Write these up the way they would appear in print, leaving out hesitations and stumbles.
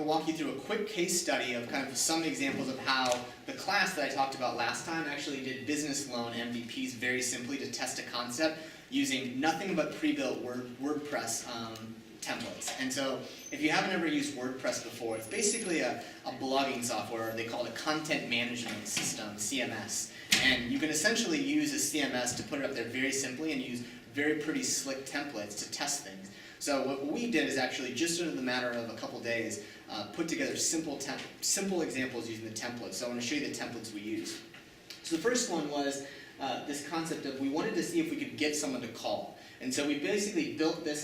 walk you through a quick case study of kind of some examples of how the class that I talked about last time actually did business loan MVPs very simply to test a concept using nothing but pre-built WordPress templates. And so if you haven't ever used WordPress before, it's basically a blogging software. They call it a content management system, CMS. And you can essentially use a CMS to put it up there very simply and use very pretty slick templates to test things. So what we did is actually, just in the matter of a couple days, put together simple examples using the templates. So I want to show you the templates we used. So the first one was this concept of we wanted to see if we could get someone to call. And so we basically built this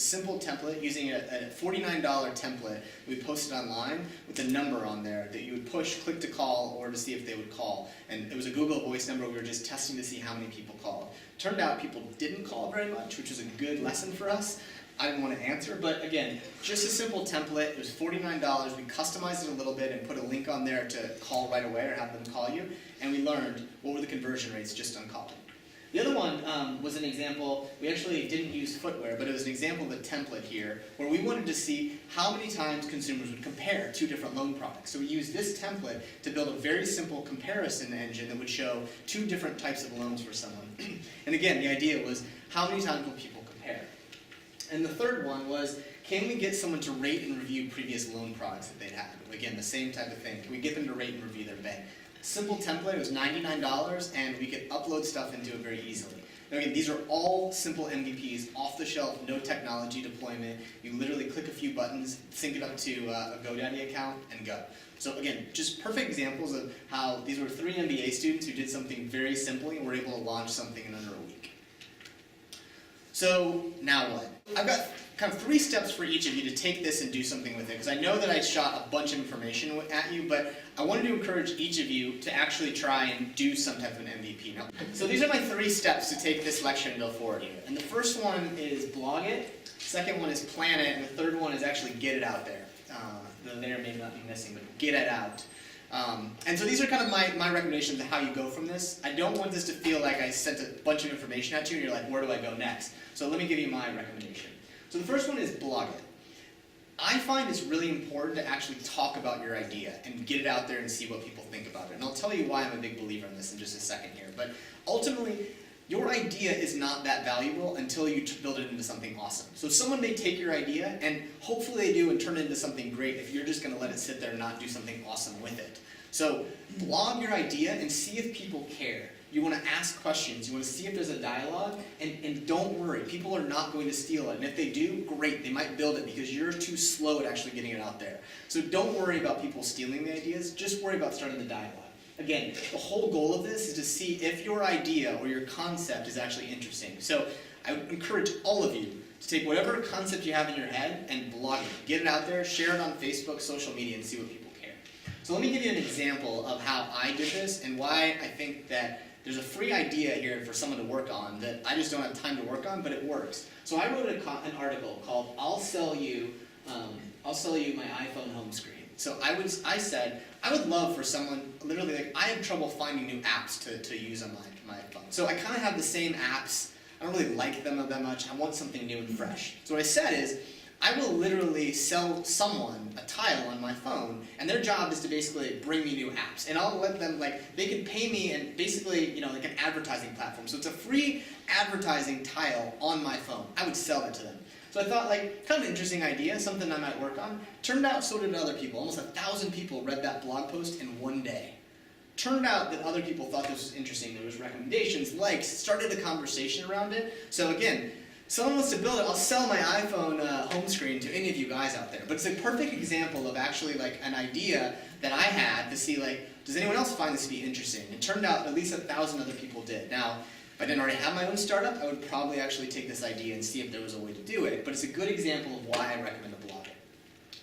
simple template using a $49 template we posted online with a number on there that you would push, click to call, or to see if they would call. And it was a Google Voice number. We were just testing to see how many people called. Turned out people didn't call very much, which was a good lesson for us. I didn't want to answer, but again, just a simple template. It was $49. We customized it a little bit and put a link on there to call right away or have them call you. And we learned what were the conversion rates just on calling. The other one was an example. We actually didn't use footwear, but it was an example of a template here where we wanted to see how many times consumers would compare two different loan products. So we used this template to build a very simple comparison engine that would show two different types of loans for someone. And again, the idea was how many times will people compare? And the third one was, can we get someone to rate and review previous loan products that they'd had? Again, the same type of thing. Can we get them to rate and review their bank? Simple template, it was $99, and we could upload stuff into it very easily. Now again, these are all simple MVPs, off the shelf, no technology deployment. You literally click a few buttons, sync it up to a GoDaddy account, and go. So again, just perfect examples of how these were 3 MBA students who did something very simply and were able to launch something in under a week. So now what? I've got kind of 3 steps for each of you to take this and do something with it, because I know that I shot a bunch of information at you, but I wanted to encourage each of you to actually try and do some type of an MVP. Now, so these are my 3 steps to take this lecture and go forward here. And the first one is blog it, second one is plan it, and the third one is actually get it out there. The there may not be missing, but get it out. And so these are kind of my recommendations of how you go from this. I don't want this to feel like I sent a bunch of information at you and you're like, where do I go next? So let me give you my recommendation. So the first one is blog it. I find it's really important to actually talk about your idea and get it out there and see what people think about it. And I'll tell you why I'm a big believer in this in just a second here. But ultimately, your idea is not that valuable until you build it into something awesome. So someone may take your idea, and hopefully they do, and turn it into something great if you're just going to let it sit there and not do something awesome with it. So blog your idea and see if people care. You want to ask questions. You want to see if there's a dialogue, and don't worry. People are not going to steal it. And if they do, great. They might build it because you're too slow at actually getting it out there. So don't worry about people stealing the ideas. Just worry about starting the dialogue. Again, the whole goal of this is to see if your idea or your concept is actually interesting. So I would encourage all of you to take whatever concept you have in your head and blog it. Get it out there, share it on Facebook, social media, and see what people care. So let me give you an example of how I did this and why I think that there's a free idea here for someone to work on that I just don't have time to work on, but it works. So I wrote an article called "I'll sell you my iPhone home screen." So I said I would love for someone, literally, like, I have trouble finding new apps to use on my phone. So I kind of have the same apps. I don't really like them that much. I want something new and fresh. So what I said is, I will literally sell someone a tile on my phone, and their job is to basically bring me new apps. And I'll let them, they can pay me, and basically, like an advertising platform. So it's a free advertising tile on my phone. I would sell that to them. So I thought, kind of an interesting idea, something I might work on. Turned out so did other people. Almost 1,000 people read that blog post in one day. Turned out that other people thought this was interesting. There was recommendations, likes, started a conversation around it. So again, someone wants to build it, I'll sell my iPhone home screen to any of you guys out there. But it's a perfect example of actually an idea that I had to see, does anyone else find this to be interesting? It turned out at least 1,000 other people did. Now, if I didn't already have my own startup, I would probably actually take this idea and see if there was a way to do it. But it's a good example of why I recommend to blog it.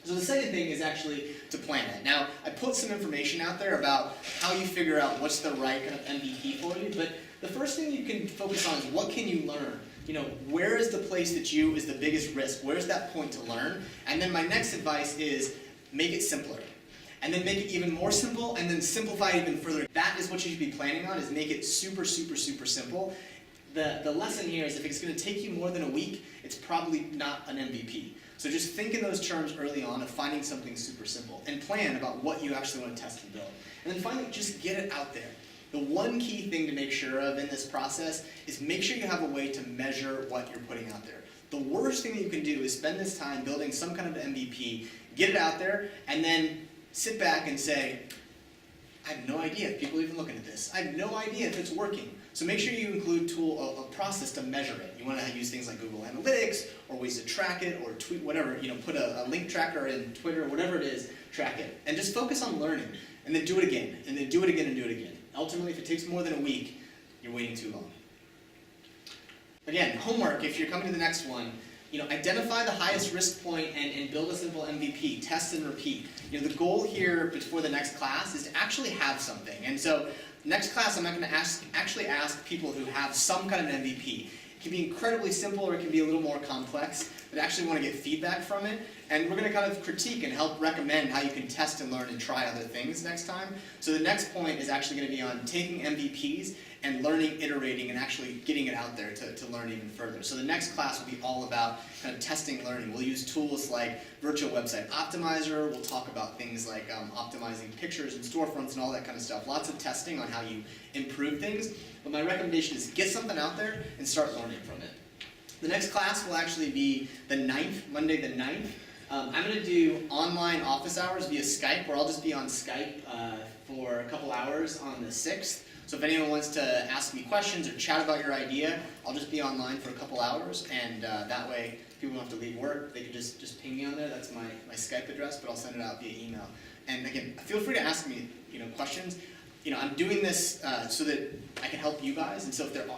So the second thing is actually to plan it. Now, I put some information out there about how you figure out what's the right kind of MVP for you. But the first thing you can focus on is what can you learn? Where is the place that is the biggest risk? Where's that point to learn? And then my next advice is make it simpler. And then make it even more simple, and then simplify it even further. That is what you should be planning on, is make it super, super, super simple. the lesson here is if it's going to take you more than a week, it's probably not an MVP. So just think in those terms early on of finding something super simple and plan about what you actually want to test and build. And then finally, just get it out there. The one key thing to make sure of in this process is make sure you have a way to measure what you're putting out there. The worst thing that you can do is spend this time building some kind of MVP, get it out there, and then sit back and say, I have no idea if people are even looking at this. I have no idea if it's working. So make sure you include a process to measure it. You want to use things like Google Analytics or ways to track it or tweet, whatever. Put a link tracker in Twitter, whatever it is, track it. And just focus on learning. And then do it again. And then do it again and do it again. Ultimately, if it takes more than a week, you're waiting too long. Again, homework, if you're coming to the next one, identify the highest risk point and build a simple MVP. Test and repeat. The goal here before the next class is to actually have something. And so next class, I'm not going to actually ask people who have some kind of an MVP. It can be incredibly simple or it can be a little more complex, but actually want to get feedback from it. And we're going to kind of critique and help recommend how you can test and learn and try other things next time. So the next point is actually going to be on taking MVPs and learning, iterating, and actually getting it out there to learn even further. So the next class will be all about kind of testing learning. We'll use tools like Virtual Website Optimizer. We'll talk about things like optimizing pictures and storefronts and all that kind of stuff. Lots of testing on how you improve things. But my recommendation is get something out there and start learning from it. The next class will actually be the 9th, Monday the 9th. I'm going to do online office hours via Skype, where I'll just be on Skype for a couple hours on the 6th. So if anyone wants to ask me questions or chat about your idea, I'll just be online for a couple hours, and that way people don't have to leave work. They can just ping me on there. That's my Skype address, but I'll send it out via email. And again, feel free to ask me questions. I'm doing this so that I can help you guys, and so if they're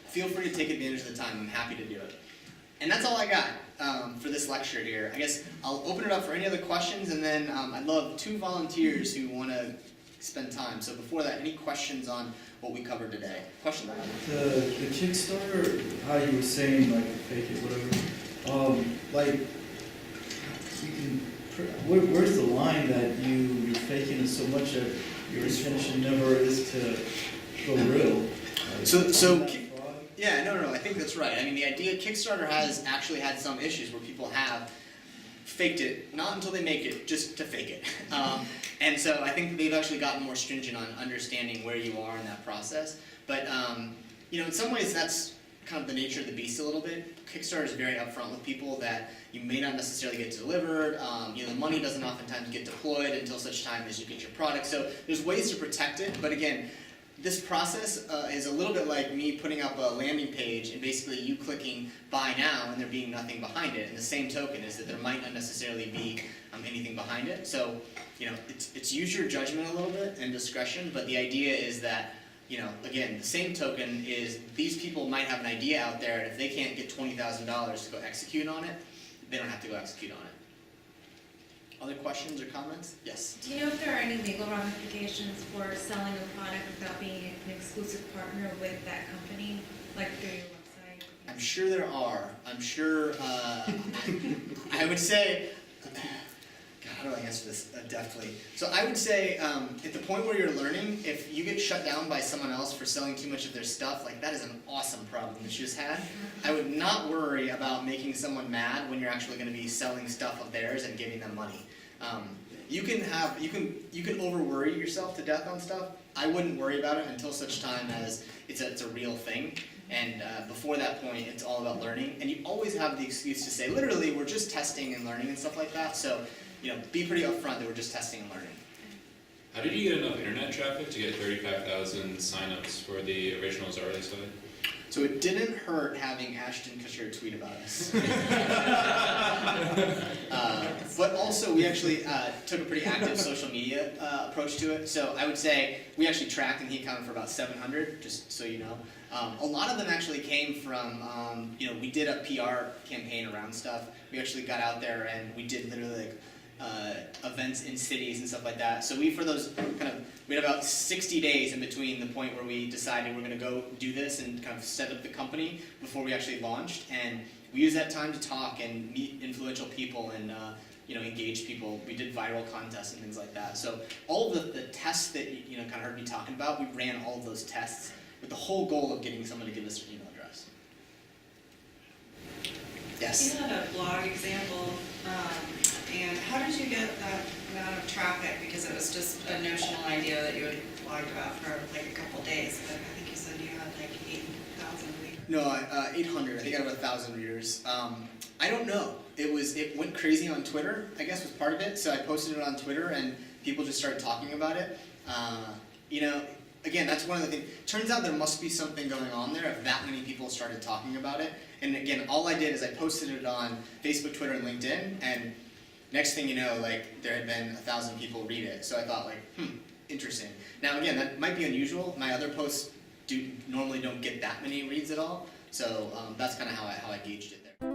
feel free to take advantage of the time. I'm happy to do it. And that's all I got for this lecture here. I guess I'll open it up for any other questions, and then I'd love 2 volunteers who want to spend time. So before that, any questions on what we covered today? Question? The Kickstarter, how you were saying, like, fake it, whatever, you can, where's the line that you're faking it so much that your intention never is to go real? Yeah, no, I think that's right. I mean, the idea, Kickstarter has actually had some issues where people have faked it, not until they make it, just to fake it. And so I think they've actually gotten more stringent on understanding where you are in that process. But, in some ways that's kind of the nature of the beast a little bit. Kickstarter is very upfront with people that you may not necessarily get delivered. The money doesn't oftentimes get deployed until such time as you get your product. So there's ways to protect it, but again, this process is a little bit like me putting up a landing page and basically you clicking buy now and there being nothing behind it. And the same token is that there might not necessarily be anything behind it. So, it's use your judgment a little bit and discretion, but the idea is that, again, the same token is these people might have an idea out there, and if they can't get $20,000 to go execute on it, they don't have to go execute on it. Other questions or comments? Yes? Do you know if there are any legal ramifications for selling a product without being an exclusive partner with that company, like through your website? I'm sure there are. I'm sure, I would say, God, how do I answer this deftly? So I would say, at the point where you're learning, if you get shut down by someone else for selling too much of their stuff, that is an awesome problem that you just had. I would not worry about making someone mad when you're actually going to be selling stuff of theirs and giving them money. You can over worry yourself to death on stuff. I wouldn't worry about it until such time as it's a real thing. And before that point, it's all about learning. And you always have the excuse to say, literally, we're just testing and learning and stuff like that. So, be pretty upfront that we're just testing and learning. How did you get enough internet traffic to get 35,000 signups for the original Zarly site? So it didn't hurt having Ashton Kutcher tweet about us. But also, we actually took a pretty active social media approach to it. So I would say we actually tracked, and he accounted for about 700, just so you know. A lot of them actually came from, we did a PR campaign around stuff. We actually got out there and we did literally events in cities and stuff like that. So we had about 60 days in between the point where we decided we're going to go do this and kind of set up the company before we actually launched. And we used that time to talk and meet influential people and engage people. We did viral contests and things like that. So all of the tests that you kind of heard me talking about, we ran all of those tests with the whole goal of getting someone to give us their email address. Yes? You had a blog example, and how did you get that amount of traffic? Because it was just a notional idea that you had blogged about for like a couple days, but I think you said you had like 8,000 readers. No, 800. I think I have 1,000 readers. I don't know. It went crazy on Twitter, I guess was part of it. So I posted it on Twitter and people just started talking about it. You know, again, that's one of the things. Turns out there must be something going on there if that many people started talking about it. And again, all I did is I posted it on Facebook, Twitter, and LinkedIn, and next thing you know, like there had been 1,000 people read it. So I thought like, interesting. Now again, that might be unusual. My other posts normally don't get that many reads at all. So that's kind of how I gauged it there.